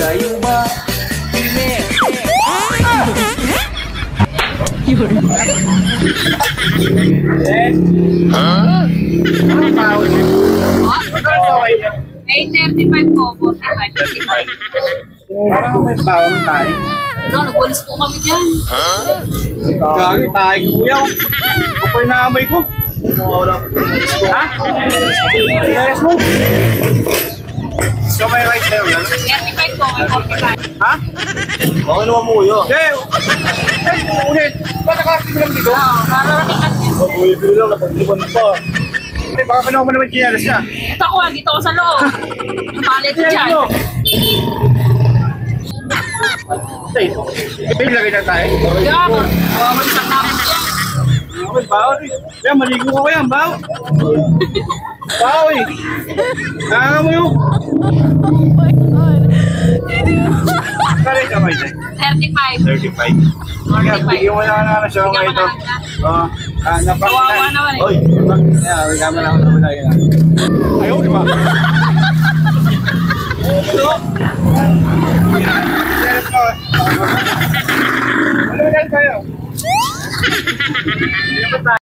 Kayo ba? May 35 po, 45, 35. Parang may bawang tayo. Nagwalis po kami dyan. Gagi tayo kuya. Kapag naamay ko. Ha? Yes mo? So may rice tayo yan? 35 po, may 45. Ha? Okay naman mo yun. Ulit. Ba't nakakasing lang dito? Oo, mararating ka dyan. Bumibili lang, napag-iban pa. Baka panahon mo naman chinelas na. Ito ko, dito ko sa loob. Palit ko dyan. Ilagay na tayo. Kaya ako, isang namin dyan. Okay, bawo eh. Kaya maligo ko yan, bawo. Bawo eh. Nakaka mo yung. Kaya kamay tayo. 35. 35. Kaya bigyan mo na siya Bigyan ngayon mo ito. na lang na. Kawawa naman eh. Oy, kaya bigyan mo na ako naman lagi na. Ayaw, di ba?